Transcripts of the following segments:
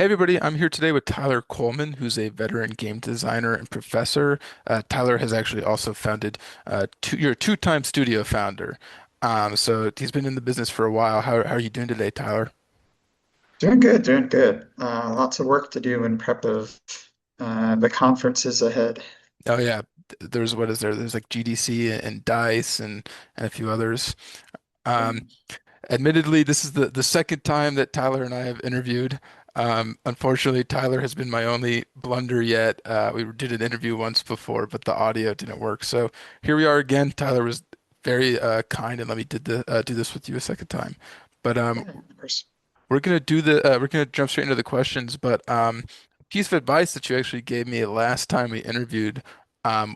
Hey everybody, I'm here today with Tyler Coleman, who's a veteran game designer and professor. Tyler has actually also founded you're a two-time studio founder. So he's been in the business for a while. How are you doing today, Tyler? Doing good, doing good. Lots of work to do in prep of the conferences ahead. Oh yeah, there's what is there? There's like GDC and DICE and a few others. Yeah. Um, Admittedly, this is the second time that Tyler and I have interviewed. Unfortunately, Tyler has been my only blunder yet. We did an interview once before, but the audio didn't work. So here we are again. Tyler was very kind and let me do this with you a second time. But Yeah, of course. we're gonna jump straight into the questions. But piece of advice that you actually gave me last time we interviewed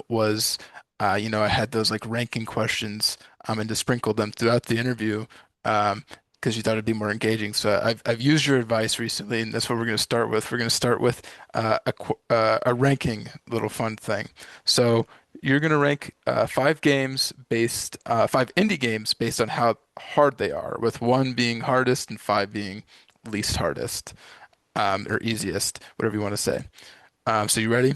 was I had those like ranking questions and to sprinkle them throughout the interview because you thought it'd be more engaging. So I've used your advice recently, and that's what we're going to start with. We're going to start with a ranking little fun thing. So you're going to rank five indie games based on how hard they are, with one being hardest and five being least hardest, or easiest, whatever you want to say. So you ready?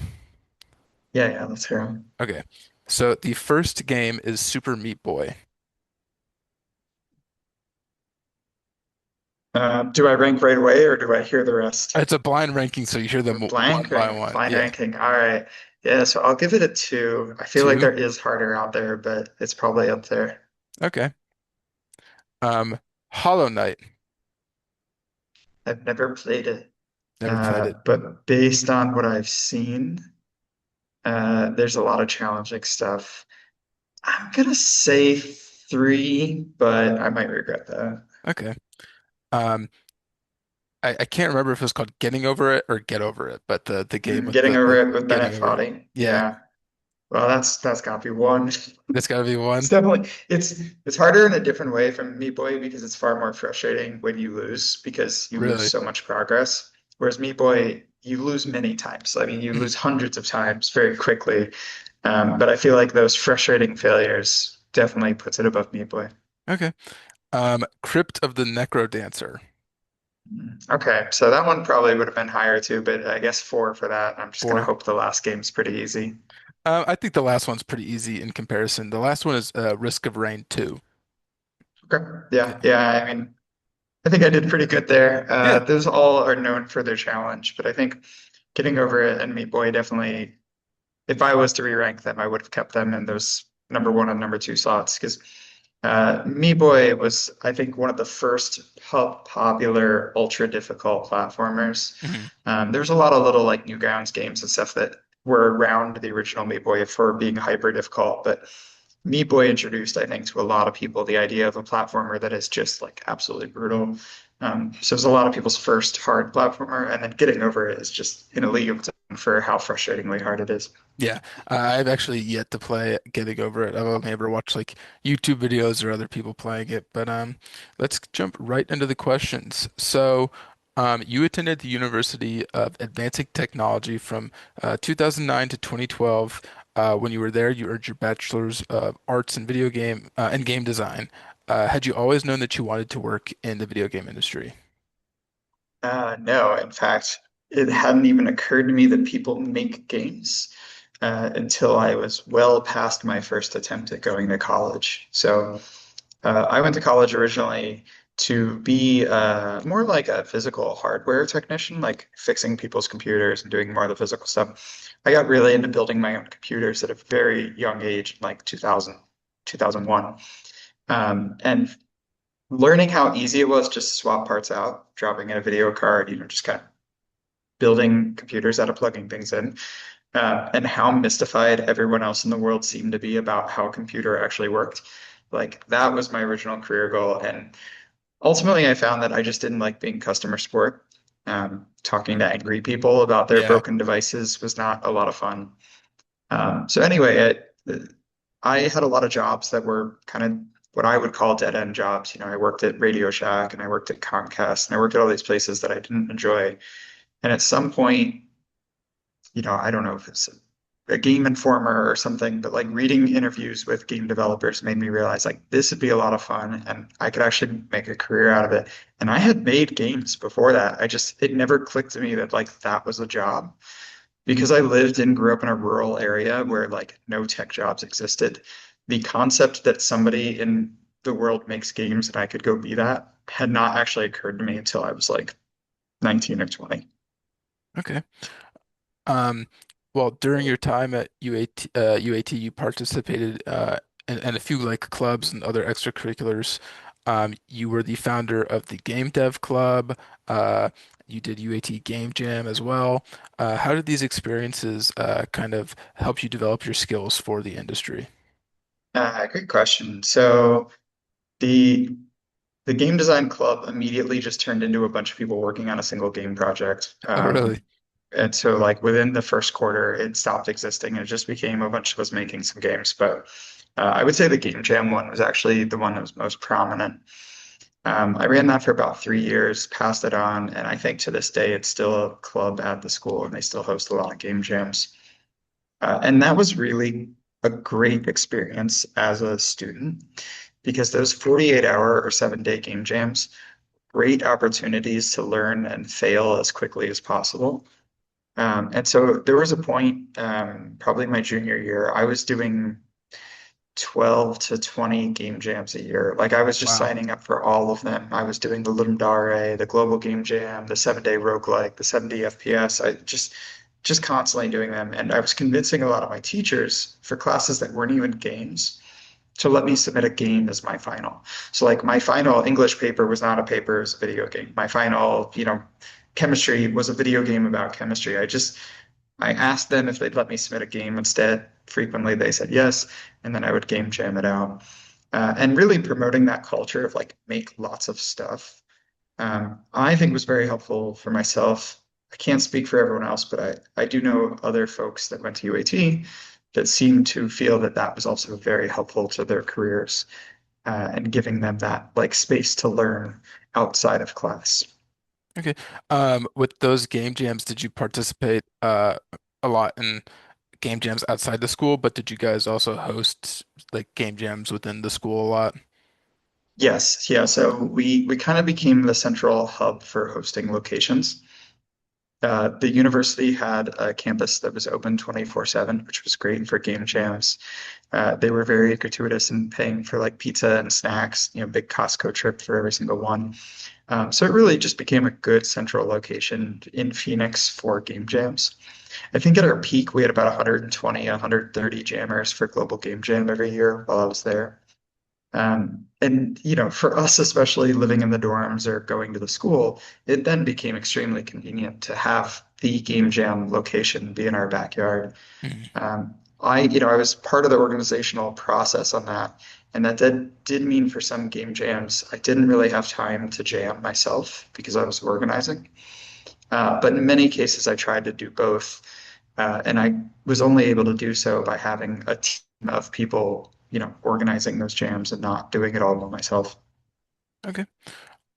Yeah, yeah, let's hear 'em. Okay. So the first game is Super Meat Boy. Do I rank right away or do I hear the rest? It's a blind ranking, so you hear them one Blank by rank, one. blind Yeah. ranking. All right. Yeah, so I'll give it a two. I feel like Two. there is harder out there, but it's probably up there. Okay. Hollow Knight. I've never played it, Never played it. but based on what I've seen, there's a lot of challenging stuff. I'm gonna say three, but I might regret that. Okay. Um, I can't remember if it was called Getting Over It or Get Over It, but the game with Getting over the it with Getting Bennett Over It. Foddy. Yeah, Yeah. Well, that's got to be one. that's got to be It's one. definitely it's harder in a different way from Meat Boy because it's far more frustrating when you lose because you lose Really. so much progress. Whereas Meat Boy, you lose many times. I mean, you lose hundreds of times very quickly. But I feel like those frustrating failures definitely puts it above Meat Boy. Okay. Crypt of the Necro Dancer. Okay, so that one probably would have been higher too, but I guess four for that. I'm just gonna Four. hope the last game's pretty easy. I think the last one's pretty easy in comparison. The last one is Risk of Rain 2. Okay. Yeah. Yeah, yeah. I mean, I think I did pretty good there. Yeah, Those all are known for their challenge, but I think getting over it and Meat Boy definitely, if I was to re-rank them, I would have kept them in those number one and number two slots because Meat Boy was, I think, one of the first popular ultra difficult platformers. hmm There's a lot of little like Newgrounds games and stuff that were around the original Meat Boy for being hyper difficult, but Meat Boy introduced, I think, to a lot of people the idea of a platformer that is just like absolutely brutal. So it's a lot of people's first hard platformer, and then getting over it is just in a league of its own for how frustratingly hard it is. Yeah. I've actually yet to play Getting Over It. I've only ever watched like YouTube videos or other people playing it. But let's jump right into the questions. So, you attended the University of Advancing Technology from 2009 to 2012. When you were there, you earned your bachelor's of arts in video game and game design. Had you always known that you wanted to work in the video game industry? No, in fact, it hadn't even occurred to me that people make games until I was well past my first attempt at going to college. So I went to college originally to be more like a physical hardware technician, like fixing people's computers and doing more of the physical stuff. I got really into building my own computers at a very young age, like 2000, 2001. And learning how easy it was just to swap parts out, dropping in a video card, just kind of building computers out of plugging things in, and how mystified everyone else in the world seemed to be about how a computer actually worked. Like that was my original career goal. And ultimately, I found that I just didn't like being customer support. Talking to angry people about their Yeah. broken devices was not a lot of fun. So anyway, I had a lot of jobs that were kind of what I would call dead end jobs. I worked at Radio Shack and I worked at Comcast and I worked at all these places that I didn't enjoy. And at some point, I don't know if it's a Game Informer or something, but like reading interviews with game developers made me realize like this would be a lot of fun and I could actually make a career out of it. And I had made games before that. It never clicked to me that like that was a job because I lived and grew up in a rural area where like no tech jobs existed. The concept that somebody in the world makes games and I could go be that had not actually occurred to me until I was like 19 or 20. Okay. Um, well, during your time at UAT, you participated in a few like clubs and other extracurriculars. You were the founder of the Game Dev Club. Uh, you did UAT Game Jam as well. How did these experiences kind of help you develop your skills for the industry? Great question. So the the game design club immediately just turned into a bunch of people working on a single game project. Oh, really? And so like within the first quarter, it stopped existing and it just became a bunch of us making some games. But I would say the Game Jam one was actually the one that was most prominent. I ran that for about 3 years, passed it on, and I think to this day it's still a club at the school and they still host a lot of game jams. And that was really a great experience as a student because those 48-hour or 7-day game jams, great opportunities to learn and fail as quickly as possible. And so there was a point, probably my junior year, I was doing 12 to 20 game jams a year. Like I was just Wow. signing up for all of them. I was doing the Lumdare, the Global Game Jam, the 7-day roguelike, the 70 FPS. I just constantly doing them. And I was convincing a lot of my teachers for classes that weren't even games to let me submit a game as my final. So like my final English paper was not a paper, it was a video game. My final, chemistry was a video game about chemistry. I asked them if they'd let me submit a game instead. Frequently they said yes, and then I would game jam it out. And really promoting that culture of like make lots of stuff, I think was very helpful for myself. I can't speak for everyone else, but I do know other folks that went to UAT that seem to feel that that was also very helpful to their careers, and giving them that like space to learn outside of class. Okay. With those game jams, did you participate a lot in game jams outside the school, but did you guys also host like game jams within the school a lot? Yes, yeah. So we kind of became the central hub for hosting locations. The university had a campus that was open 24/7, which was great for game jams. They were very gratuitous in paying for like pizza and snacks, big Costco trip for every single one. So it really just became a good central location in Phoenix for game jams. I think at our peak, we had about 120, 130 jammers for Global Game Jam every year while I was there. And for us, especially living in the dorms or going to the school, it then became extremely convenient to have the game jam location be in our backyard. Mhm. I was part of the organizational process on that, and that did mean for some game jams, I didn't really have time to jam myself because I was organizing. But in many cases, I tried to do both, and I was only able to do so by having a team of people, organizing those jams and not doing it all by myself. Okay.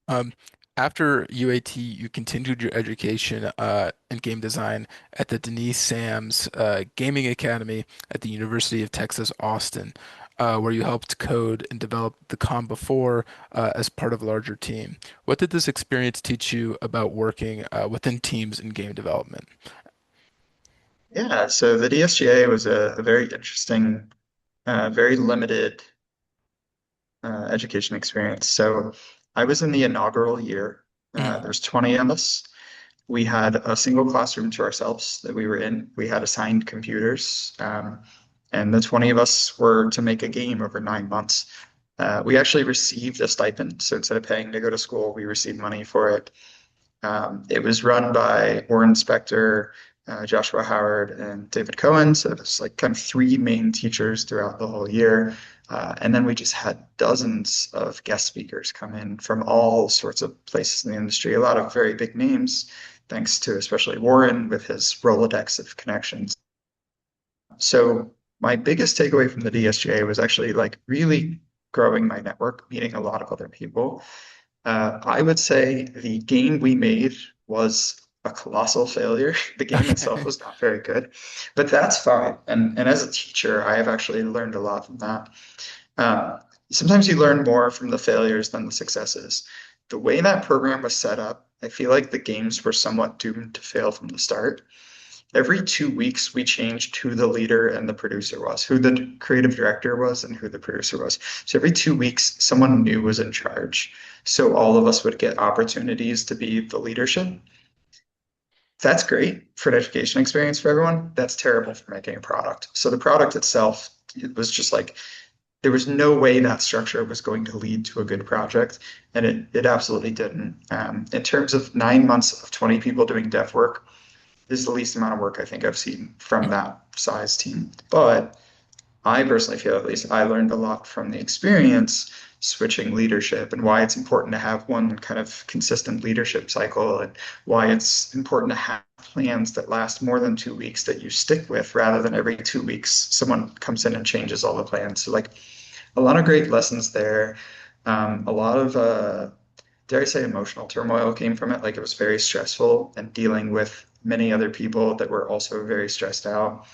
Um, After UAT, you continued your education in game design at the Denise Sam's Gaming Academy at the University of Texas, Austin, where you helped code and develop the Combo 4 as part of a larger team. What did this experience teach you about working within teams in game development? Yeah, so the DSGA was a very interesting, very limited education experience. So I was in the inaugural year. Mhm. There's 20 of us. We had a single classroom to ourselves that we were in. We had assigned computers, and the 20 of us were to make a game over 9 months. We actually received a stipend. So instead of paying to go to school, we received money for it. It was run by Warren Spector, Joshua Howard, and David Cohen. So there's like kind of three main teachers throughout the whole year. And then we just had dozens of guest speakers come in from all sorts of places in the industry, a lot of very big names, thanks to especially Warren with his Rolodex of connections. So my biggest takeaway from the DSGA was actually like really growing my network, meeting a lot of other people. I would say the game we made was a colossal failure. The game itself Okay. was not very good, but that's fine. And as a teacher, I have actually learned a lot from that. Uh, Sometimes you learn more from the failures than the successes. The way that program was set up, I feel like the games were somewhat doomed to fail from the start. Every 2 weeks, we changed who the leader and the producer was, who the creative director was, and who the producer was. So every 2 weeks, someone new was in charge. So all of us would get opportunities to be the leadership. That's great for an education experience for everyone. That's terrible for making a product. So the product itself, it was just like there was no way that structure was going to lead to a good project, and it absolutely didn't. In terms of 9 months of 20 people doing dev work, this is the least amount of work I think I've seen from that size team. But I personally feel, at least, I learned a lot from the experience switching leadership and why it's important to have one kind of consistent leadership cycle and why it's important to have plans that last more than 2 weeks that you stick with rather than every 2 weeks someone comes in and changes all the plans. So like a lot of great lessons there. A lot of dare I say emotional turmoil came from it. Like it was very stressful and dealing with many other people that were also very stressed out,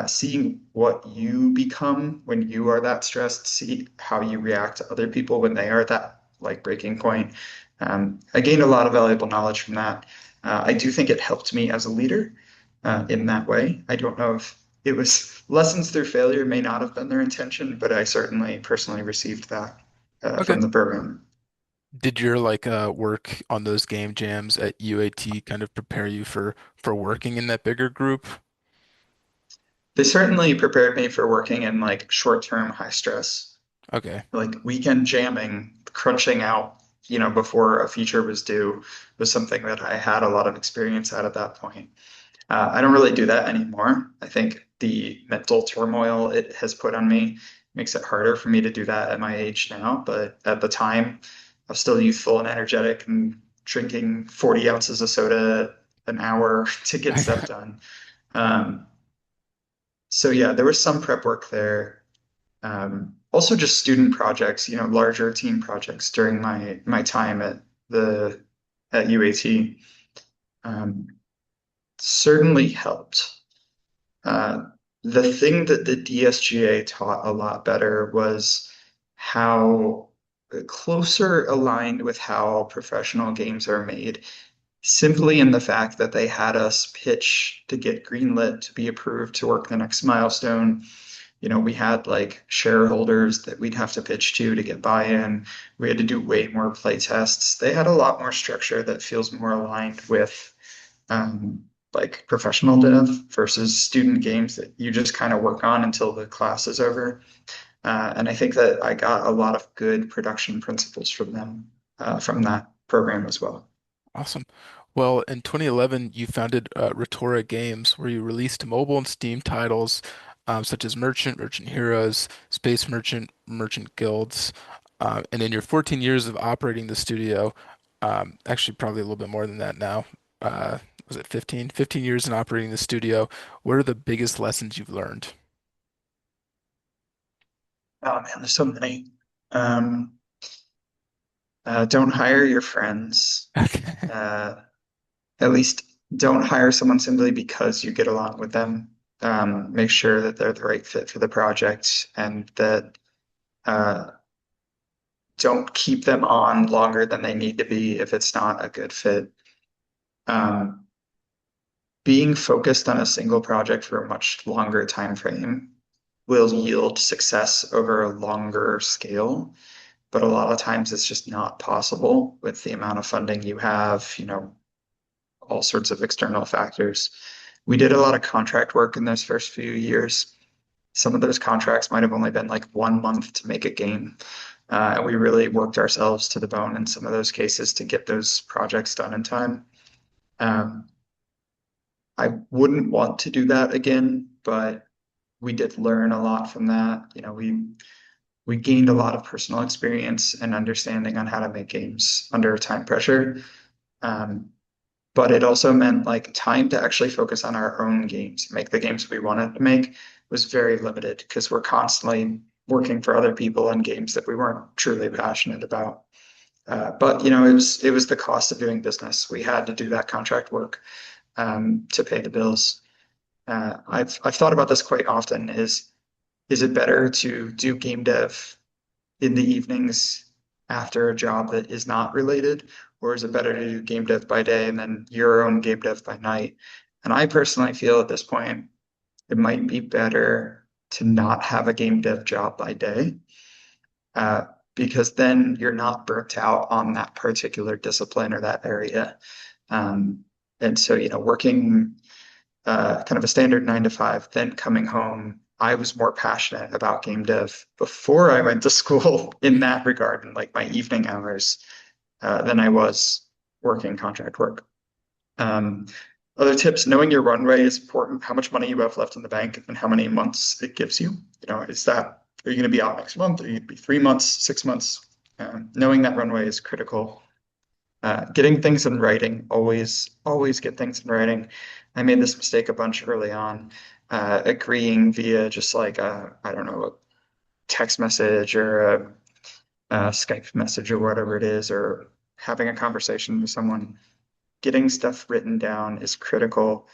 seeing what you become when you are that stressed, see how you react to other people when they are at that like breaking point. I gained a lot of valuable knowledge from that. I do think it helped me as a leader in that way. I don't know if it was lessons through failure may not have been their intention, but I certainly personally received that Okay. from the program. Did your like work on those game jams at UAT kind of prepare you for working in that bigger group? They certainly prepared me for working in like short-term high stress, Okay. like weekend jamming, crunching out, before a feature was due was something that I had a lot of experience at that point. I don't really do that anymore. I think the mental turmoil it has put on me makes it harder for me to do that at my age now. But at the time, I was still youthful and energetic and drinking 40 ounces of soda an hour to get stuff done. Um, so yeah, there was some prep work there. Also just student projects, larger team projects during my time the at UAT, um, certainly helped. Uh, the thing that the DSGA taught a lot better was how closer aligned with how professional games are made, simply in the fact that they had us pitch to get greenlit to be approved to work the next milestone. We had like shareholders that we'd have to pitch to get buy-in. We had to do way more play tests. They had a lot more structure that feels more aligned with um, like professional dev versus student games that you just kind of work on until the class is over. And I think that I got a lot of good production principles from them, from that program as well. Awesome. Well, in 2011, you founded Retora Games, where you released mobile and Steam titles such as Merchant, Merchant Heroes, Space Merchant, Merchant Guilds. And in your 14 years of operating the studio, actually probably a little bit more than that now, was it 15? 15 years in operating the studio. What are the biggest lessons you've learned? Oh man, there's so many. Um, don't hire your friends. Okay. Uh, at least don't hire someone simply because you get along with them. Make sure that they're the right fit for the project and that uh, don't keep them on longer than they need to be if it's not a good fit. Um, Being focused on a single project for a much longer time frame will yield success over a longer scale, but a lot of times it's just not possible with the amount of funding you have, all sorts of external factors. We did a lot of contract work in those first few years. Some of those contracts might have only been like 1 month to make a game. And we really worked ourselves to the bone in some of those cases to get those projects done in time. Um, I wouldn't want to do that again, but we did learn a lot from that. We gained a lot of personal experience and understanding on how to make games under time pressure. Um, but it also meant like time to actually focus on our own games, make the games we wanted to make was very limited because we're constantly working for other people on games that we weren't truly passionate about. But it was the cost of doing business. We had to do that contract work to pay the bills. I've thought about this quite often. Is it better to do game dev in the evenings after a job that is not related, or is it better to do game dev by day and then your own game dev by night? And I personally feel at this point it might be better to not have a game dev job by day, uh, because then you're not burnt out on that particular discipline or that area. Um, and so, working kind of a standard 9 to 5, then coming home, I was more passionate about game dev before I went to school in that regard, in like my evening hours, than I was working contract work. Um, Other tips, knowing your runway is important, how much money you have left in the bank and how many months it gives you. Are you going to be out next month? Are you going to be 3 months, 6 months? Knowing that runway is critical. Getting things in writing, always get things in writing. I made this mistake a bunch early on, agreeing via just like I don't know, a text message or a Skype message or whatever it is, or having a conversation with someone. Getting stuff written down is critical.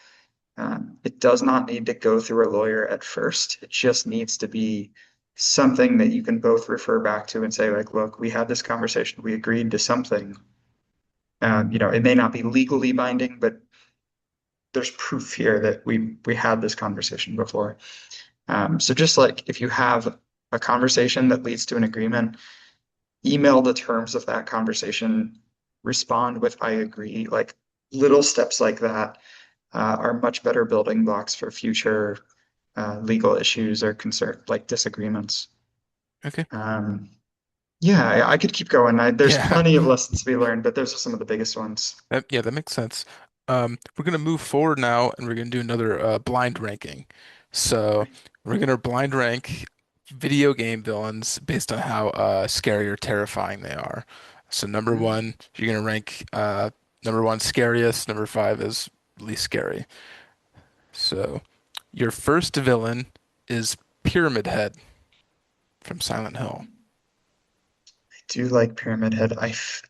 It does not need to go through a lawyer at first. It just needs to be something that you can both refer back to and say, like, look, we had this conversation, we agreed to something. It may not be legally binding, but there's proof here that we had this conversation before. So just like if you have a conversation that leads to an agreement, email the terms of that conversation, respond with I agree. Like little steps like that are much better building blocks for future legal issues or concern like disagreements. Okay. Um, yeah, I could keep going. There's Yeah. plenty of lessons to be learned, but those are some of the biggest ones. Yeah, that makes sense. We're gonna move forward now, and we're gonna do another blind ranking. So we're gonna blind rank video game villains based on how scary or terrifying they are. So number one, you're gonna rank number one scariest, number five is least scary. So your first villain is Pyramid Head from Silent Hill. Do like Pyramid Head.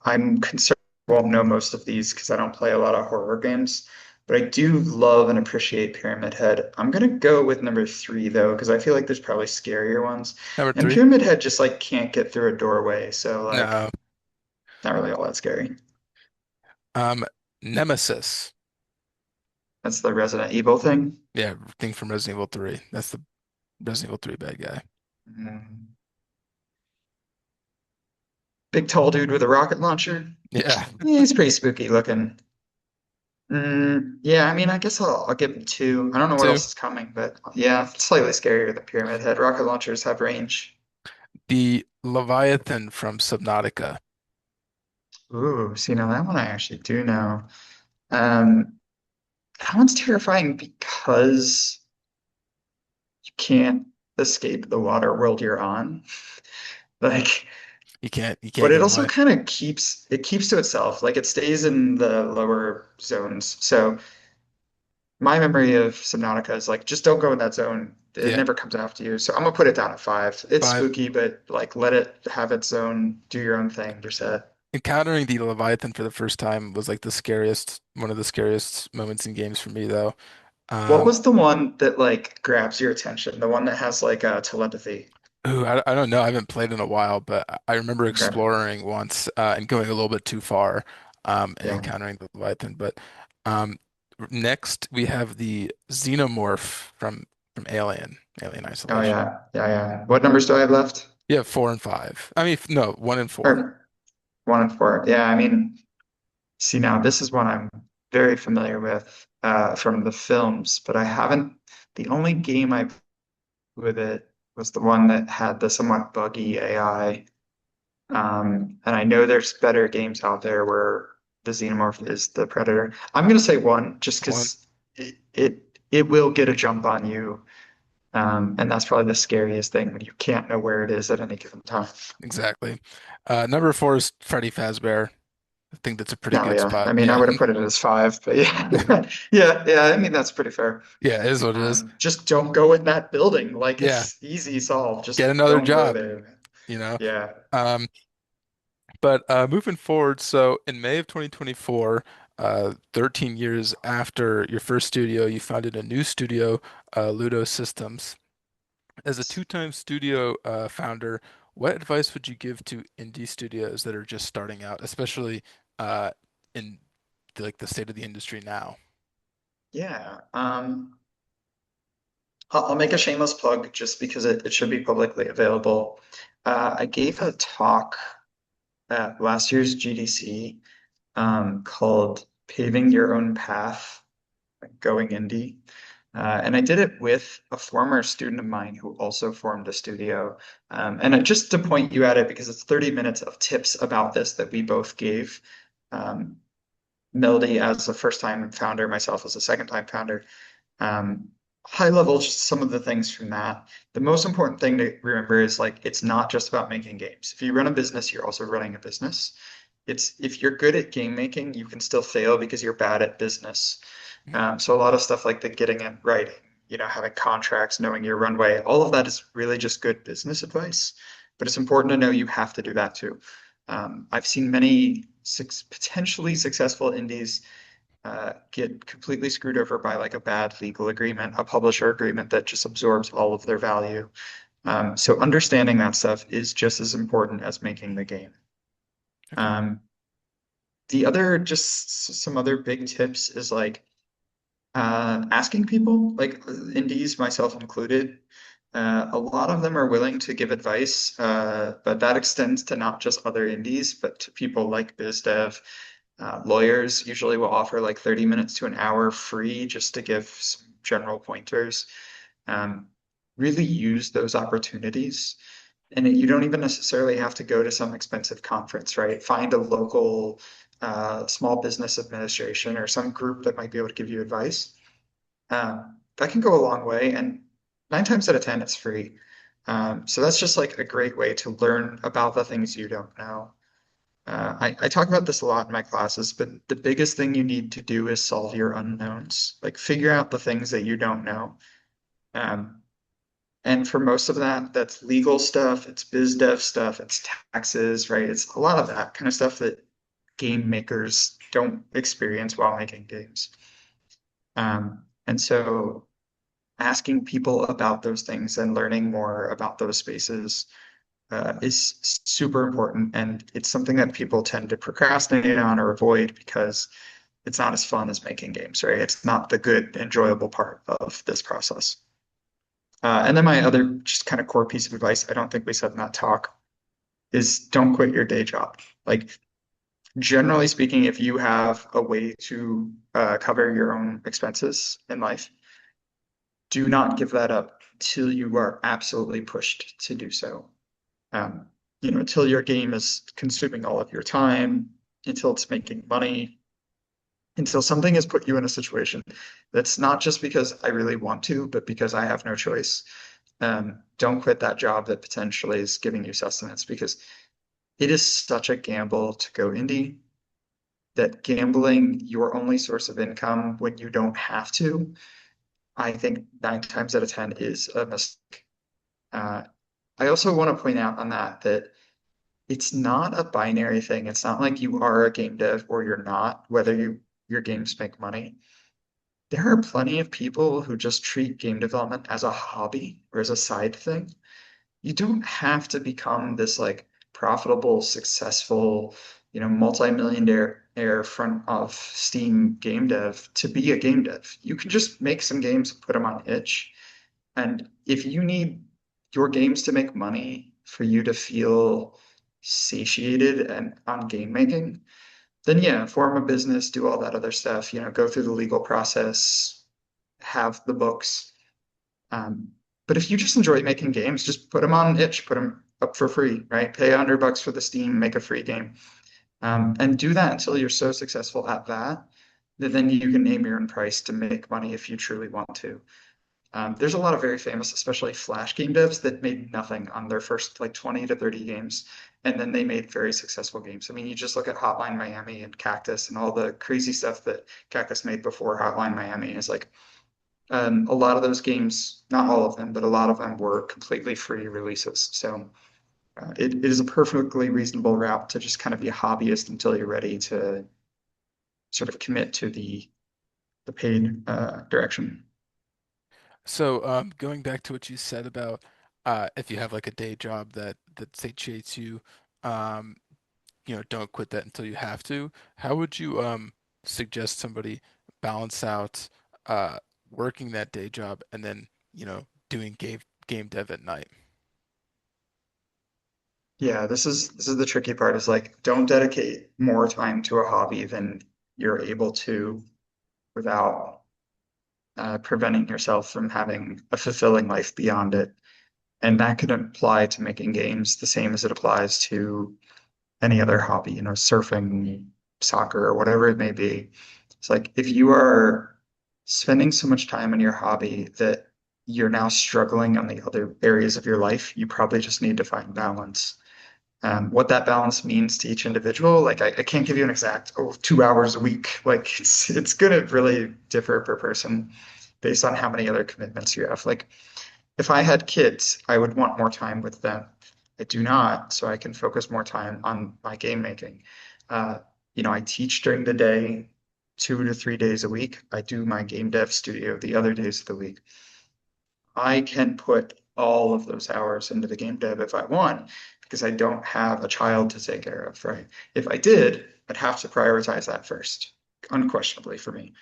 I'm concerned I won't know most of these because I don't play a lot of horror games, but I do love and appreciate Pyramid Head. I'm gonna go with number 3 though, because I feel like there's probably scarier ones. Number And three, Pyramid Head just like can't get through a doorway, so like no, not really all that scary. um, Nemesis. That's the Resident Evil thing. Yeah, thing from Resident Evil 3. That's the Resident Evil 3 bad guy. Mm. Big tall dude with a rocket launcher. Yeah, Yeah, he's pretty spooky looking. Yeah, I mean, I guess I'll give him 2. I don't know what two. else is coming, but yeah, slightly scarier than Pyramid Head. Rocket launchers have range. The Leviathan from Subnautica. Ooh, see, now that one I actually do know. Um, that one's terrifying because you can't escape the water world you're on. Like, You but can't it get also away. kind of keeps to itself. Like it stays in the lower zones. So my memory of Subnautica is like, just don't go in that zone. It Yeah, never comes after you. So I'm gonna put it down at 5. It's five. spooky, but like let it have its zone, do your own thing. You're set. Encountering the Leviathan for the first time was like the scariest, one of the scariest moments in games for me though. What Um, was the one that like grabs your attention? The one that has like telepathy. I don't know. I haven't played in a while, but I remember Okay. exploring once and going a little bit too far and Yeah. encountering the Leviathan. But um, next we have the Xenomorph from Alien Oh Isolation. yeah. Yeah, yeah. What numbers do I have left? Yeah, four and five. I mean, no, one and four. Or 1 and 4. Yeah, I mean, see now this is one I'm very familiar with from the films, but I haven't. The only game I've with it was the one that had the somewhat buggy AI. And I know there's better games out there where the xenomorph is the predator. I'm gonna say 1 just One, because it will get a jump on you. And that's probably the scariest thing when you can't know where it is at any given time. exactly. Number four is Freddy Fazbear. I think that's a pretty Oh good yeah. spot. I mean, I Yeah, would have put it as 5, but yeah. Yeah, I mean that's pretty fair. yeah, it is what it is. Just don't go in that building. Like Yeah, it's easy solve. get Just another don't go job, there. you know. Yeah. Um, But moving forward, so in May of 2024, 13 years after your first studio, you founded a new studio, Ludo Systems. As a two-time studio founder, what advice would you give to indie studios that are just starting out, especially uh, in like the state of the industry now? Yeah. I'll make a shameless plug just because it should be publicly available. I gave a talk at last year's GDC called Paving Your Own Path, Going Indie. And I did it with a former student of mine who also formed a studio. Just to point you at it, because it's 30 minutes of tips about this that we both gave. Um, Melody as a first-time founder, myself as a second-time founder. Um, High level, just some of the things from that. The most important thing to remember is like it's not just about making games. If you run a business, you're also running a business. It's if you're good at game making, you can still fail because you're bad at business. Mhm. So a lot of stuff like the getting it writing, having contracts, knowing your runway, all of that is really just good business advice. But it's important to know you have to do that too. I've seen many potentially successful indies get completely screwed over by like a bad legal agreement, a publisher agreement that just absorbs all of their value. So understanding that stuff is just as important as making the game. Okay. Um, the other, just some other big tips is like asking people, like indies, myself included. A lot of them are willing to give advice, but that extends to not just other indies, but to people like biz dev. Lawyers usually will offer like 30 minutes to an hour free just to give some general pointers. Um, really use those opportunities. And you don't even necessarily have to go to some expensive conference, right? Find a local small business administration or some group that might be able to give you advice. That can go a long way, and 9 times out of 10, it's free. So that's just like a great way to learn about the things you don't know. I talk about this a lot in my classes, but the biggest thing you need to do is solve your unknowns. Like figure out the things that you don't know. Um, and for most of that, that's legal stuff, it's biz dev stuff, it's taxes, right? It's a lot of that kind of stuff that game makers don't experience while making games. And so asking people about those things and learning more about those spaces is super important. And it's something that people tend to procrastinate on or avoid because it's not as fun as making games, right? It's not the good, enjoyable part of this process. And then my other just kind of core piece of advice, I don't think we said in that talk, is don't quit your day job. Like generally speaking, if you have a way to cover your own expenses in life, do not give that up till you are absolutely pushed to do so. Um, until your game is consuming all of your time, until it's making money, until something has put you in a situation that's not just because I really want to, but because I have no choice. Don't quit that job that potentially is giving you sustenance because it is such a gamble to go indie that gambling your only source of income when you don't have to, I think 9 times out of 10 is a mistake. Uh, I also want to point out on that it's not a binary thing. It's not like you are a game dev or you're not, whether your games make money. There are plenty of people who just treat game development as a hobby or as a side thing. You don't have to become this like profitable, successful, multi-millionaire front of Steam game dev to be a game dev. You can just make some games, put them on itch. And if you need your games to make money for you to feel satiated and on game making, then yeah, form a business, do all that other stuff, go through the legal process, have the books. Um, but if you just enjoy making games, just put them on itch, put them up for free, right? Pay $100 for the Steam, make a free game. And do that until you're so successful at that then you can name your own price to make money if you truly want to. There's a lot of very famous, especially Flash game devs that made nothing on their first like 20 to 30 games, and then they made very successful games. I mean, you just look at Hotline Miami and Cactus and all the crazy stuff that Cactus made before Hotline Miami. It's like a lot of those games, not all of them, but a lot of them were completely free releases. So It is a perfectly reasonable route to just kind of be a hobbyist until you're ready to sort of commit to the paid direction. So, going back to what you said about if you have like a day job that satiates you, um, don't quit that until you have to. How would you suggest somebody balance out uh working that day job and then, doing game dev at night? Yeah, this is the tricky part is like don't dedicate more time to a hobby than you're able to without preventing yourself from having a fulfilling life beyond it. And that could apply to making games the same as it applies to any other hobby, surfing, soccer, or whatever it may be. It's like if you are spending so much time on your hobby that you're now struggling on the other areas of your life, you probably just need to find balance. What that balance means to each individual, like I can't give you an exact 2 hours a week. Like it's gonna really differ per person based on how many other commitments you have. Like if I had kids, I would want more time with them. I do not, so I can focus more time on my game making. Uh, I teach during the day, 2 to 3 days a week. I do my game dev studio the other days of the week. I can put all of those hours into the game dev if I want, because I don't have a child to take care of, right? If I did, I'd have to prioritize that first, unquestionably for me.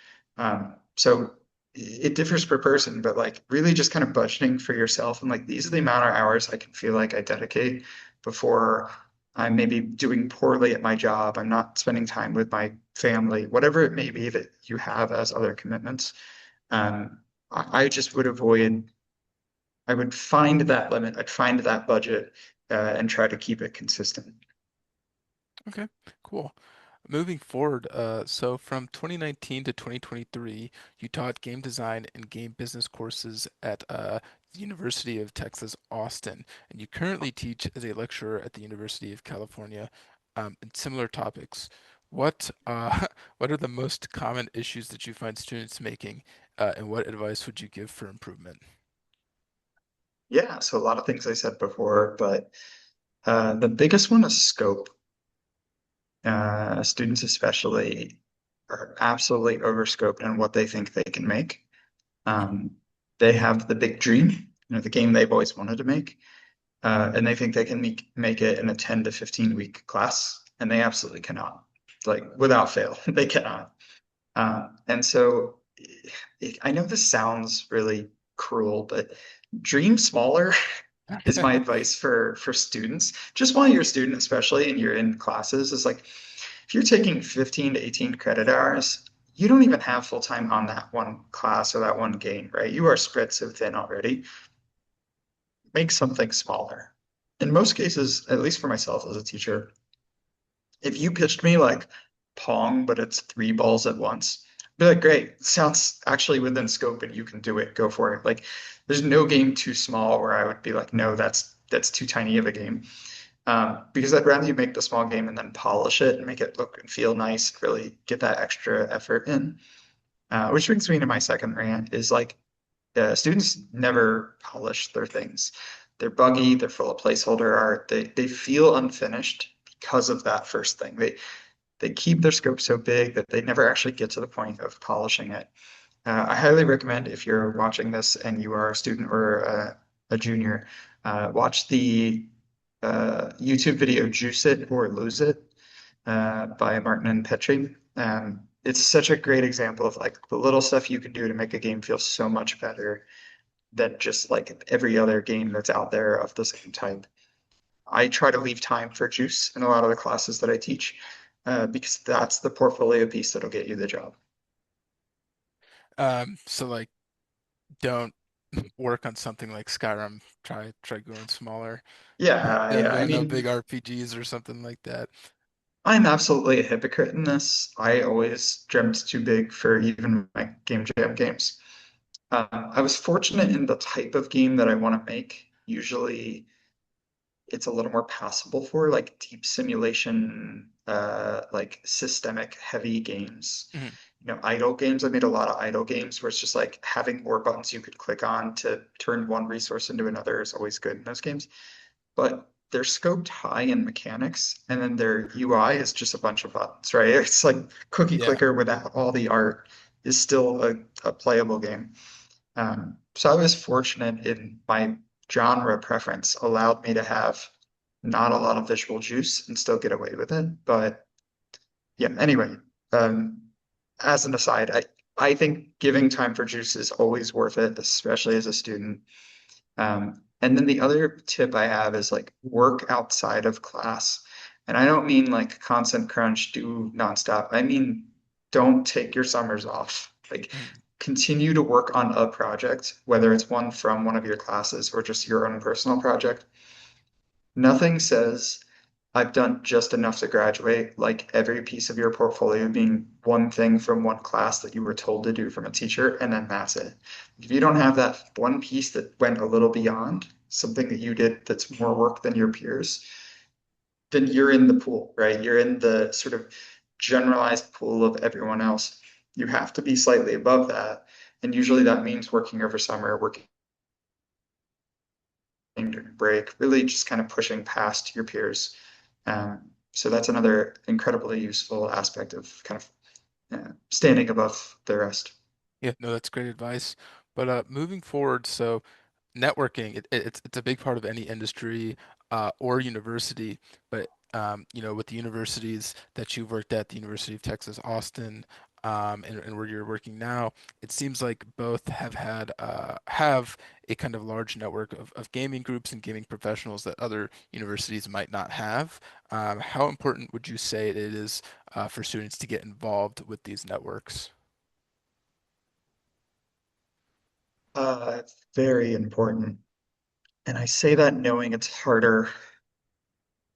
So it differs per person, but like really just kind of budgeting for yourself and like these are the amount of hours I can feel like I dedicate before I'm maybe doing poorly at my job. I'm not spending time with my family, whatever it may be that you have as other commitments. I just would avoid I would find that limit, I'd find that budget, and try to keep it consistent. Okay, cool. Moving forward, so from 2019 to 2023, you taught game design and game business courses at the University of Texas, Austin, and you currently teach as a lecturer at the University of California, in similar topics. What what are the most common issues that you find students making, and what advice would you give for improvement? Yeah, so a lot of things I said before, but the biggest one is scope. Students especially are absolutely overscoped in what they think they can make. Um, they have the big dream, the game they've always wanted to make, and they think they can make it in a 10 to 15 week class, and they absolutely cannot. Like without fail, they cannot. And so I know this sounds really cruel, but dream smaller is my advice for students. Just while you're a student, especially and you're in classes, is like if you're taking 15 to 18 credit hours, you don't even have full time on that one class or that one game, right? You are spread so thin already. Make something smaller. In most cases, at least for myself as a teacher, if you pitched me like Pong, but it's three balls at once, I'd be like, great, sounds actually within scope and you can do it. Go for it. Like, there's no game too small where I would be like, no, that's too tiny of a game. Because I'd rather you make the small game and then polish it and make it look and feel nice, really get that extra effort in. Which brings me to my second rant is like students never polish their things. They're buggy, they're full of placeholder art, they feel unfinished because of that first thing. They keep their scope so big that they never actually get to the point of polishing it. I highly recommend if you're watching this and you are a student or a junior, watch the YouTube video Juice It or Lose It by Martin and Petrie. It's such a great example of like the little stuff you can do to make a game feel so much better than just like every other game that's out there of the same type. I try to leave time for juice in a lot of the classes that I teach because that's the portfolio piece that'll get you the job. So like, don't work on something like Skyrim. Try going smaller. Yeah. I No big mean, RPGs or something like that. I'm absolutely a hypocrite in this. I always dreamt too big for even my game jam games. I was fortunate in the type of game that I want to make. Usually, it's a little more passable for like deep simulation, like systemic heavy games. Mhm. Idle games. I made a lot of idle games where it's just like having more buttons you could click on to turn one resource into another is always good in those games. But they're scoped high in mechanics, and then their UI is just a bunch of buttons, right? It's like cookie Yeah. clicker without all the art is still a playable game. So I was fortunate in my genre preference allowed me to have not a lot of visual juice and still get away with it. But yeah, anyway, um, as an aside, I think giving time for juice is always worth it, especially as a student. And then the other tip I have is like work outside of class. And I don't mean like constant crunch, do nonstop. I mean, don't take your summers off. Like Mhm. continue to work on a project, whether it's one from one of your classes or just your own personal project. Nothing says I've done just enough to graduate, like every piece of your portfolio being one thing from one class that you were told to do from a teacher, and then that's it. If you don't have that one piece that went a little beyond, something that you did that's more work than your peers, then you're in the pool, right? You're in the sort of generalized pool of everyone else. You have to be slightly above that. And usually that means working over summer, working during break, really just kind of pushing past your peers. So that's another incredibly useful aspect of kind of standing above the rest. Yeah, no, that's great advice. But moving forward, so networking, it's a big part of any industry or university. But with the universities that you've worked at, the University of Texas Austin, and where you're working now, it seems like both have a kind of large network of gaming groups and gaming professionals that other universities might not have. How important would you say it is for students to get involved with these networks? Very important. And I say that knowing it's harder,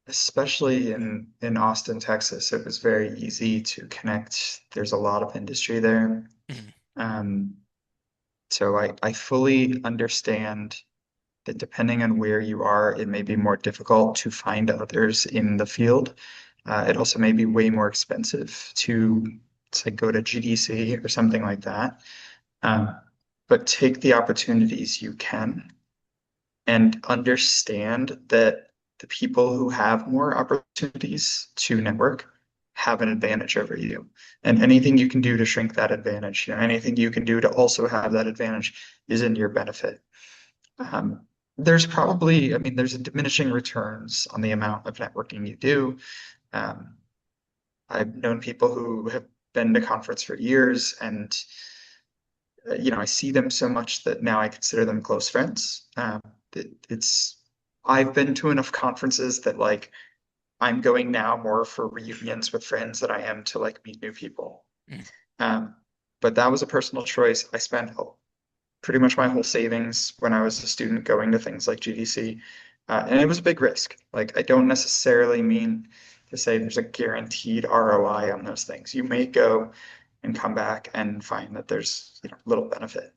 especially in Austin, Texas. It was very easy to connect. There's a lot of industry there. Mhm. Um, so I fully understand that depending on where you are, it may be more difficult to find others in the field. It also may be way more expensive to say go to GDC or something like that. Um, but take the opportunities you can and understand that the people who have more opportunities to network have an advantage over you. And anything you can do to shrink that advantage, anything you can do to also have that advantage is in your benefit. Um, there's probably, I mean, there's a diminishing returns on the amount of networking you do. Um, I've known people who have been to conference for years, and I see them so much that now I consider them close friends. It's I've been to enough conferences that like I'm going now more for reunions with friends than I am to like meet new people. Mhm. Um, but that was a personal choice. I spent pretty much my whole savings when I was a student going to things like GDC. And it was a big risk. Like, I don't necessarily mean to say there's a guaranteed ROI on those things. You may go and come back and find that there's, little benefit.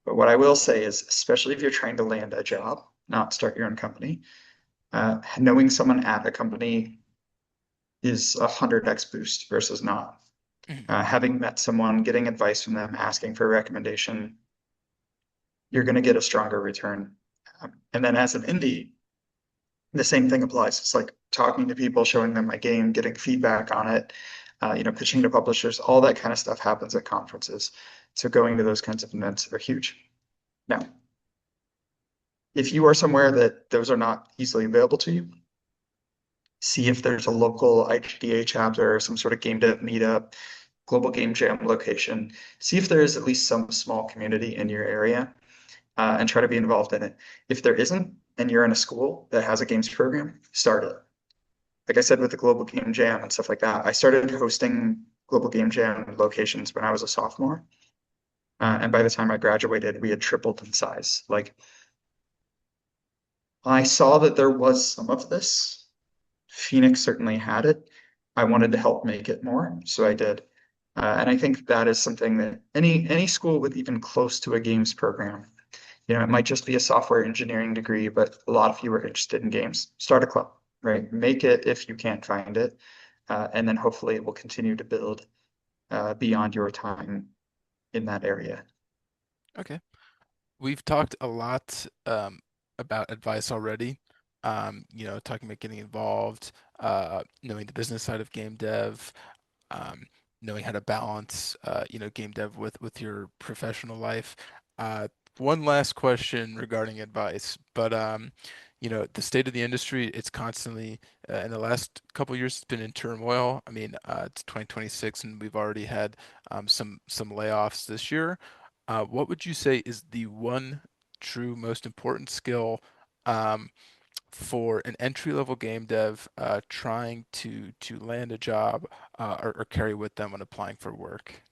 But what I will say is, especially if you're trying to land a job, not start your own company, knowing someone at a company is 100x boost versus not. Mhm. Having met someone, getting advice from them, asking for a recommendation, you're going to get a stronger return. And then as an indie, the same thing applies. It's like talking to people, showing them my game, getting feedback on it, pitching to publishers, all that kind of stuff happens at conferences. So going to those kinds of events are huge. Now, if you are somewhere that those are not easily available to you, see if there's a local IGDA chapter or some sort of game dev meetup, global game jam location. See if there is at least some small community in your area and try to be involved in it. If there isn't, and you're in a school that has a games program, start it. Like I said, with the Global Game Jam and stuff like that, I started hosting Global Game Jam locations when I was a sophomore. And by the time I graduated, we had tripled in size. Like I saw that there was some of this. Phoenix certainly had it. I wanted to help make it more, so I did. And I think that is something that any school with even close to a games program, it might just be a software engineering degree, but a lot of you are interested in games. Start a club, right? Make it if you can't find it, and then hopefully it will continue to build beyond your time in that area. Okay. We've talked a lot about advice already, talking about getting involved, knowing the business side of game dev, um, knowing how to balance, game dev with your professional life. Uh, One last question regarding advice, but the state of the industry, it's constantly in the last couple of years, it's been in turmoil. I mean, it's 2026, and we've already had some layoffs this year. What would you say is the one true most important skill? Um, for an entry-level game dev trying to land a job or carry with them when applying for work.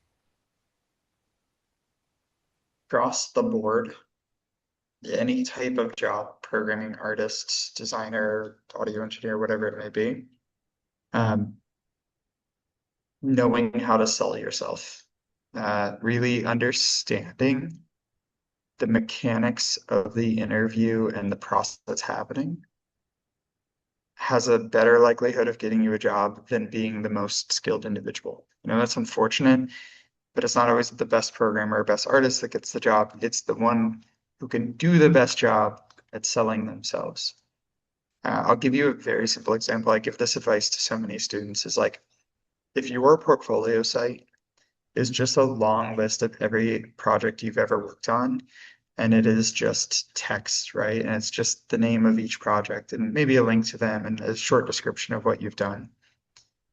Across the board, any type of job, programming artist, designer, audio engineer, whatever it may be, um, knowing how to sell yourself, really understanding the mechanics of the interview and the process that's happening has a better likelihood of getting you a job than being the most skilled individual. That's unfortunate, but it's not always the best programmer or best artist that gets the job. It's the one who can do the best job at selling themselves. I'll give you a very simple example. I give this advice to so many students is like, if your portfolio site is just a long list of every project you've ever worked on, and it is just text, right? And it's just the name of each project and maybe a link to them and a short description of what you've done.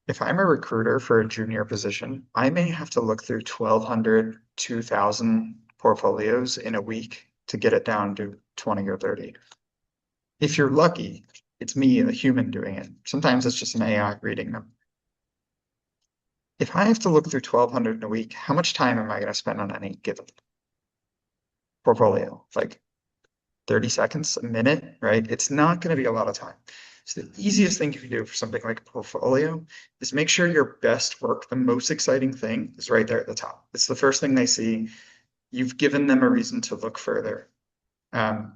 If I'm a recruiter for a junior position, I may have to look through 1,200, 2,000 portfolios in a week to get it down to 20 or 30. If you're lucky, it's me, a human, doing it. Sometimes it's just an AI reading them. If I have to look through 1,200 in a week, how much time am I going to spend on any given portfolio? Like 30 seconds, a minute, right? It's not going to be a lot of time. So the easiest thing you can do for something like a portfolio is make sure your best work, the most exciting thing, is right there at the top. It's the first thing they see. You've given them a reason to look further.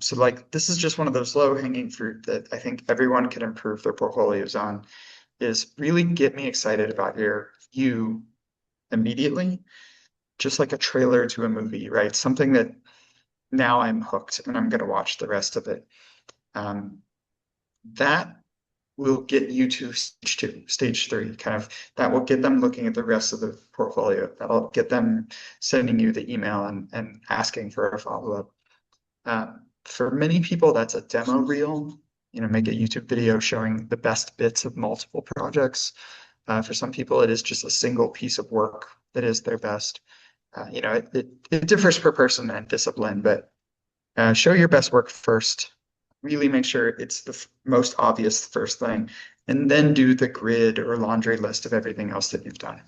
So like this is just one of those low-hanging fruit that I think everyone can improve their portfolios on, is really get me excited about you immediately, just like a trailer to a movie, right? Something that now I'm hooked and I'm going to watch the rest of it. Um, that will get you to stage two, stage three, kind of that will get them looking at the rest of the portfolio. That'll get them sending you the email and asking for a follow-up. For many people, that's a demo reel, make a YouTube video showing the best bits of multiple projects. For some people, it is just a single piece of work that is their best. It differs per person and discipline, but show your best work first. Really make sure it's the most obvious first thing, and then do the grid or laundry list of everything else that you've done.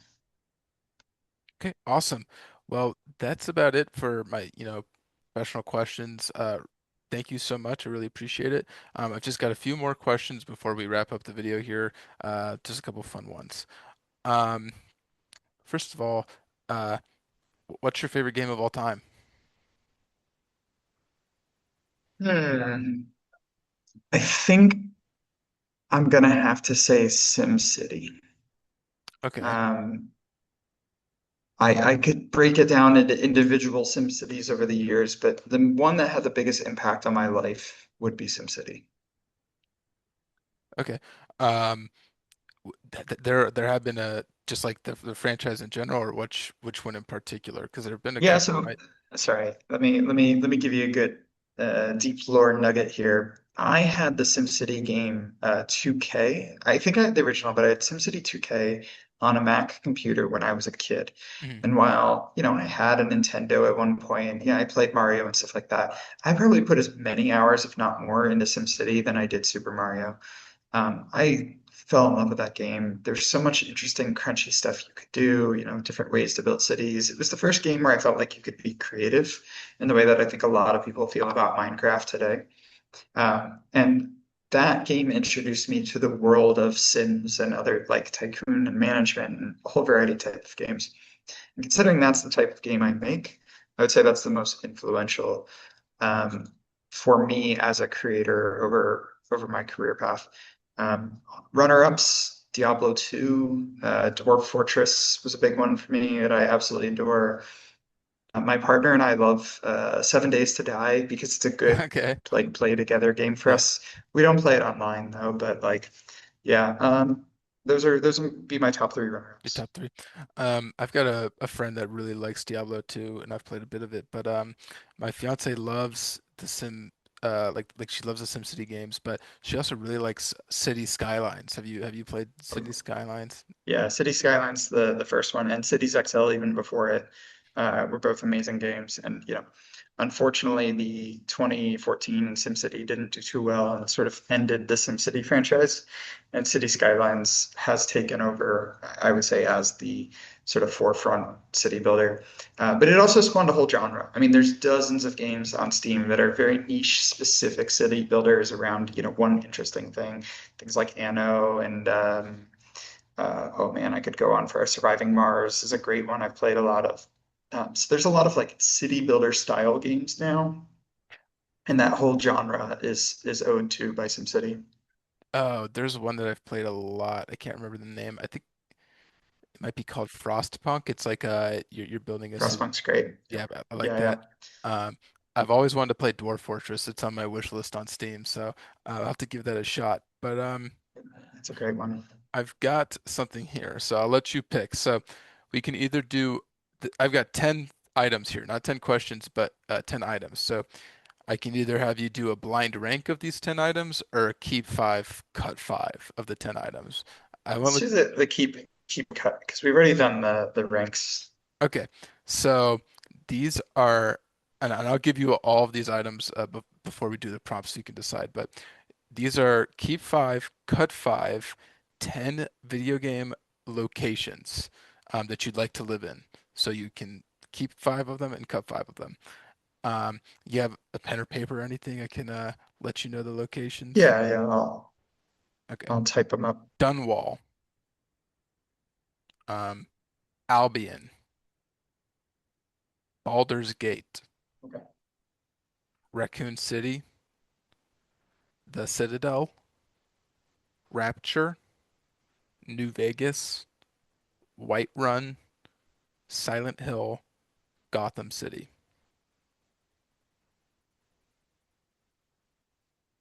Okay, awesome. Well, that's about it for my, professional questions. Thank you so much. I really appreciate it. I've just got a few more questions before we wrap up the video here. Just a couple fun ones. Um, First of all, uh, what's your favorite game of all time? Hmm. I think I'm gonna have to say SimCity. Okay. Um, I could break it down into individual SimCities over the years, but the one that had the biggest impact on my life would be SimCity. Okay. Um, there have been a just like the franchise in general, or which one in particular? Because there have been a Yeah, couple, so right? sorry. Let me give you a good deep lore nugget here. I had the SimCity game 2K. I think I had the original, but I had SimCity 2K on a Mac computer when I was a kid. Mhm. And while, I had a Nintendo at one point, yeah, I played Mario and stuff like that. I probably put as many hours, if not more, into SimCity than I did Super Mario. I fell in love with that game. There's so much interesting, crunchy stuff you could do, different ways to build cities. It was the first game where I felt like you could be creative in the way that I think a lot of people feel about Minecraft today. And that game introduced me to the world of Sims and other like tycoon and management and a whole variety type of games. And considering that's the type of game I make, I would say that's the most influential um, for me as a creator over my career path. Runner-ups, Diablo 2, Dwarf Fortress was a big one for me that I absolutely adore. My partner and I love 7 Days to Die because it's a good Okay. like play together game for Yeah. us. We don't play it online though, but like yeah, those would be my top three Your runner-ups. top three. I've got a friend that really likes Diablo 2, and I've played a bit of it. But my fiance loves the Sim, like she loves the SimCity games, but she also really likes City Skylines. Have you played City Skylines? Yeah, City Skylines, the first one, and Cities XL even before it, were both amazing games. And unfortunately, the 2014 SimCity didn't do too well and sort of ended the SimCity franchise. And City Skylines has taken over, I would say, as the sort of forefront city builder. But it also spawned a whole genre. I mean, there's dozens of games on Steam that are very niche, specific city builders around, one interesting thing. Things like Anno and oh man, I could go on for Surviving Mars is a great one I've played a lot of. So there's a lot of like city builder style games now, and that whole genre is owed to by SimCity. Oh, there's one that I've played a lot. I can't remember the name. I think it might be called Frostpunk. It's like you're building a city. Frostpunk's great. Yeah, Yep. I like Yeah, that. yeah. Um, I've always wanted to play Dwarf Fortress. It's on my wish list on Steam, so I'll have to give that a shot. But It's a great one. I've got something here, so I'll let you pick. So we can either do, I've got 10 items here, not 10 questions, but 10 items. So I can either have you do a blind rank of these 10 items or keep five, cut five of the 10 items. I went Let's with, do the keep cut because we've already done the ranks. okay, so these are, and I'll give you all of these items before we do the prompts so you can decide, but these are keep five, cut five, 10 video game locations that you'd like to live in. So you can keep five of them and cut five of them. You have a pen or paper or anything? I can let you know the locations. Yeah, yeah. Okay. I'll type them up. Dunwall, um, Albion, Baldur's Gate, Okay. Raccoon City, The Citadel, Rapture, New Vegas, Whiterun, Silent Hill, Gotham City.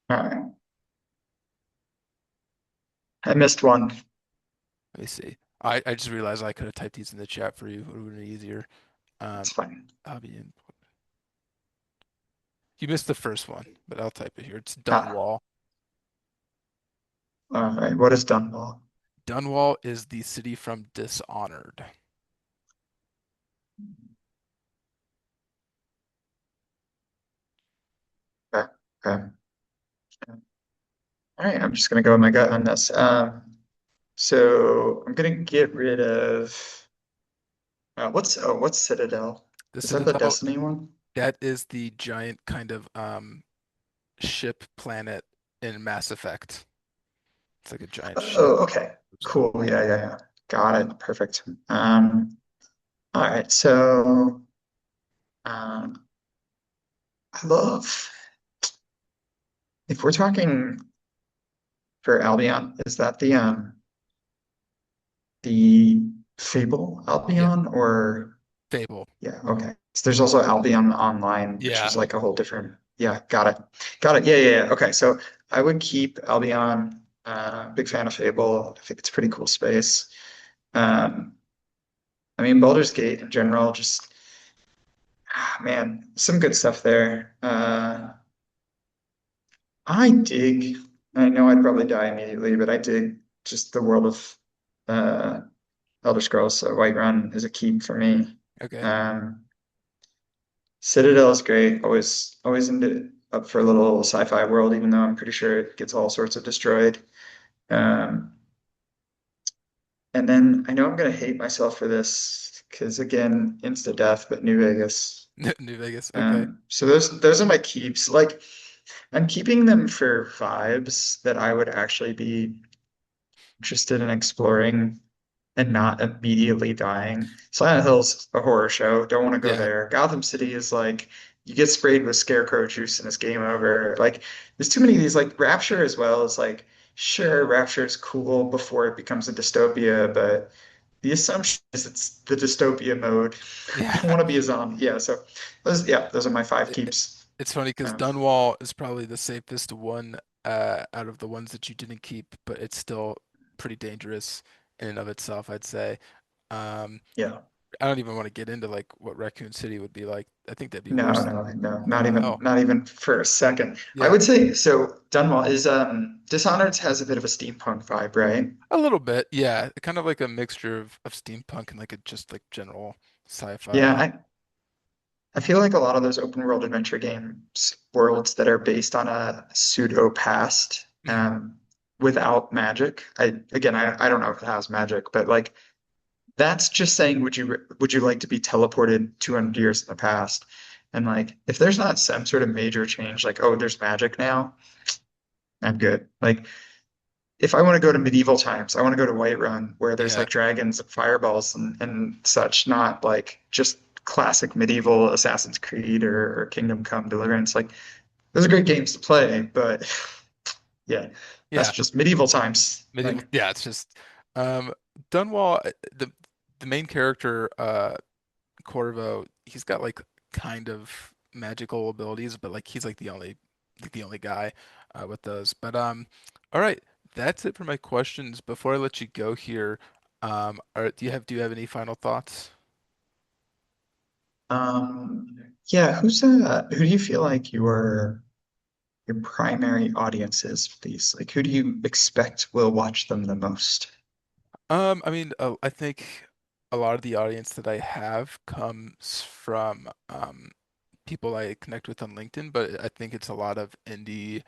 All right. I missed one. Let me see. I just realized I could have typed these in the chat for you. It would have been easier. It's Um, fine. Albion. You missed the first one, but I'll type it here. It's Ah, Dunwall. all right. What is Dunwall? Dunwall is the city from Dishonored. Okay. Okay. All right. I'm just gonna go with my gut on this. So I'm gonna get rid of what's Citadel? The Is that the Citadel, Destiny one? that is the giant kind of ship planet in Mass Effect. It's like a giant ship. Oh, okay. Moves out. Cool. Yeah, yeah, yeah. Got it. Perfect. All right. So um, I love if we're talking for Albion, is that the Fable Yeah, Albion or Fable. yeah, okay. So there's also Albion Online, which Yeah. is like a whole different yeah, got it. Got it. Yeah, yeah, yeah. Okay. So I would keep Albion, big fan of Fable. I think it's a pretty cool space. Um, I mean Baldur's Gate in general, just man, some good stuff there. I dig, I know I'd probably die immediately, but I dig just the world of uh Elder Scrolls, so Whiterun is a keep for me. Okay. Um, Citadel is great. Always into up for a little sci-fi world, even though I'm pretty sure it gets all sorts of destroyed. Um, and then I know I'm gonna hate myself for this because again, insta death, but New Vegas. New Vegas. Okay. So those are my keeps. Like I'm keeping them for vibes that I would actually be interested in exploring and not immediately dying. Silent Hill's a horror show. Don't want to go Yeah. there. Gotham City is like you get sprayed with scarecrow juice and it's game over. Like there's too many of these. Like Rapture as well is like sure Rapture is cool before it becomes a dystopia, but the assumption is it's the dystopia mode. I don't Yeah. want to be a zombie. Yeah, so those are my five It, keeps. it's funny because Um, Dunwall is probably the safest one out of the ones that you didn't keep, but it's still pretty dangerous in and of itself, I'd say. Um, yeah. I don't even want to get into like what Raccoon City would be like. I think that'd be No, worse than no, no, not even oh, not even for a second. I yeah, would say so Dunwall is Dishonored has a bit of a steampunk vibe, right? a little bit. Yeah, kind of like a mixture of steampunk and like a just like general Yeah, sci-fi. I feel like a lot of those open world adventure games worlds that are based on a pseudo past Mhm. without magic. I don't know if it has magic, but like that's just saying would you like to be teleported 200 years in the past? And like if there's not some sort of major change, like oh there's magic now, I'm good. Like if I want to go to medieval times, I want to go to Whiterun where there's Yeah, like dragons and fireballs and such, not like just classic medieval Assassin's Creed or Kingdom Come Deliverance. Like those are great games to play, but yeah, that's yeah, just medieval times. medieval. Like Yeah, it's just um, Dunwall. The main character, Corvo, he's got like kind of magical abilities, but like he's like the only guy with those. But all right, that's it for my questions. Before I let you go here, do you have any final thoughts? yeah, who do you feel like your primary audience is for these? Like who do you expect will watch them the most? I mean, I think a lot of the audience that I have comes from people I connect with on LinkedIn, but I think it's a lot of indie,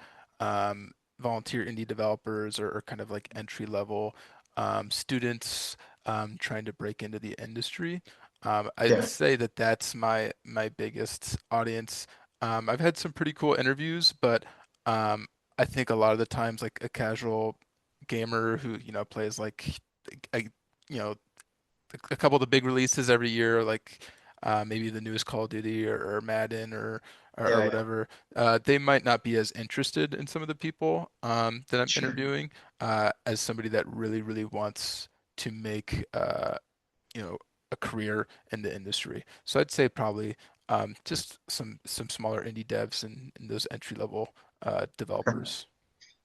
volunteer indie developers or kind of like entry level students trying to break into the industry. I'd Yeah, say that that's my biggest audience. I've had some pretty cool interviews, but um, I think a lot of the times like a casual gamer who plays like I, you know a couple of the big releases every year, like maybe the newest Call of Duty or Madden or yeah, yeah, whatever, they might not be as interested in some of the people that I'm sure. interviewing as somebody that really wants to make you know, a career in the industry. So I'd say probably just some smaller indie devs and those entry level developers.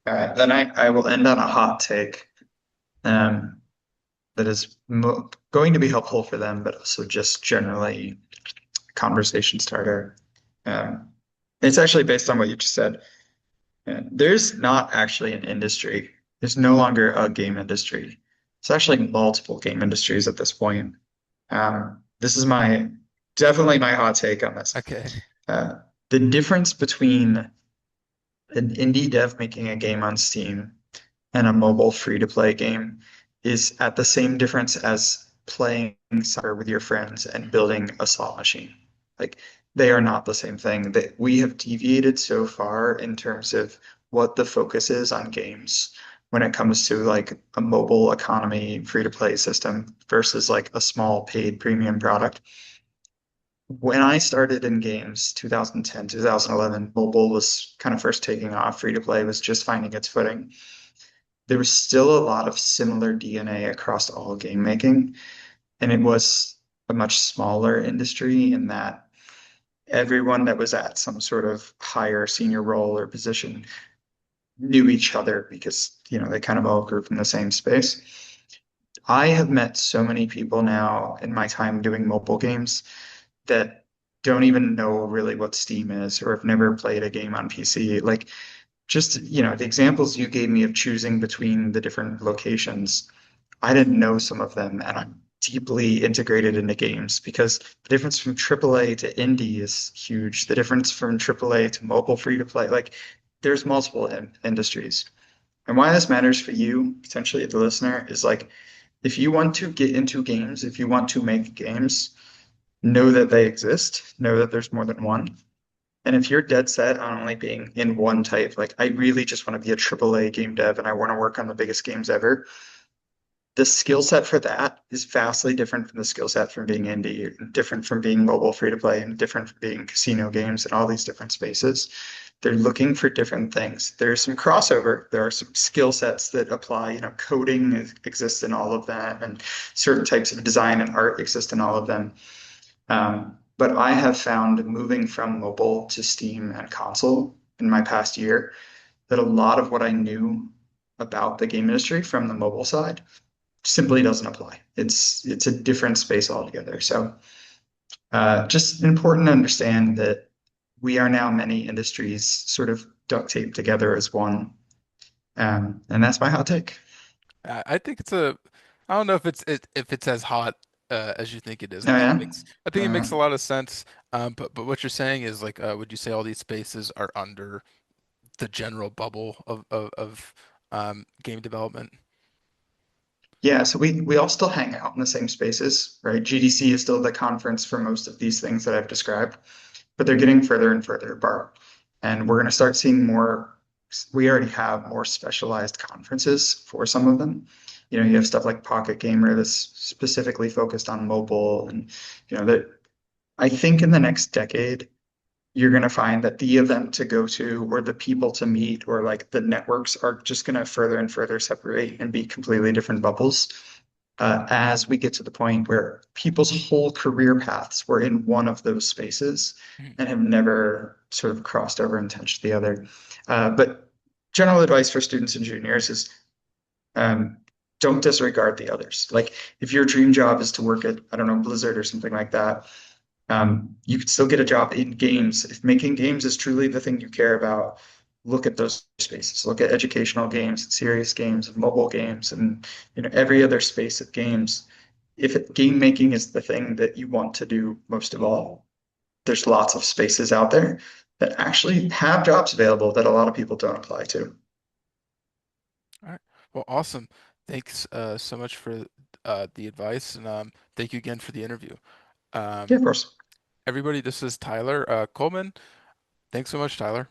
All right, then I will end on a hot take um, that is mo going to be helpful for them, but also just generally conversation starter. Um, it's actually based on what you just said. There's not actually an industry. There's no longer a game industry. It's actually multiple game industries at this point. This is my definitely my hot take on this. Okay. Uh, the difference between an indie dev making a game on Steam and a mobile free-to-play game is at the same difference as playing soccer with your friends and building a slot machine. Like they are not the same thing. That we have deviated so far in terms of what the focus is on games when it comes to like a mobile economy free-to-play system versus like a small paid premium product. When I started in games, 2010, 2011, mobile was kind of first taking off. Free to play was just finding its footing. There was still a lot of similar DNA across all game making, and it was a much smaller industry in that everyone that was at some sort of higher senior role or position knew each other because, they kind of all grew from the same space. I have met so many people now in my time doing mobile games that don't even know really what Steam is or have never played a game on PC. Like just, the examples you gave me of choosing between the different locations, I didn't know some of them, and I'm deeply integrated into games because the difference from AAA to indie is huge. The difference from AAA to mobile free to play, like there's multiple industries. And why this matters for you, potentially the listener, is like if you want to get into games, if you want to make games, know that they exist, know that there's more than one. And if you're dead set on only being in one type, like I really just want to be a AAA game dev and I want to work on the biggest games ever, the skill set for that is vastly different from the skill set from being indie, different from being mobile free to play, and different from being casino games and all these different spaces. They're looking for different things. There's some crossover. There are some skill sets that apply. Coding exists in all of that, and certain types of design and art exist in all of them. But I have found moving from mobile to Steam and console in my past year that a lot of what I knew about the game industry from the mobile side simply doesn't apply. It's a different space altogether. So just important to understand that we are now many industries sort of duct taped together as one. And that's my hot take. I think it's a, I don't know if it's as hot as you think it is. Oh yeah. I think it makes a Uh, lot of sense. But what you're saying is like, would you say all these spaces are under the general bubble of game development? yeah, so we all still hang out in the same spaces, right? GDC is still the conference for most of these things that I've described, but they're getting further and further apart. And we're going to start seeing more, we already have more specialized conferences for some of them. You have stuff like Pocket Gamer that's specifically focused on mobile. And, that I think in the next decade, you're going to find that the event to go to or the people to meet or like the networks are just going to further and further separate and be completely different bubbles as we get to the point where people's whole career paths were in one of those spaces Mhm. and have never sort of crossed over and touched the other. But general advice for students and juniors is um, don't disregard the others. Like if your dream job is to work at, I don't know, Blizzard or something like that, you could still get a job in games. If making games is truly the thing you care about, look at those spaces. Look at educational games, serious games, and mobile games, and every other space of games. If game making is the thing that you want to do most of all, there's lots of spaces out there that actually have jobs available that a lot of people don't apply to. All right. Well, awesome. Thanks so much for the advice, and thank you again for the interview. Yeah, Um, of course. everybody, this is Tyler Coleman. Thanks so much, Tyler.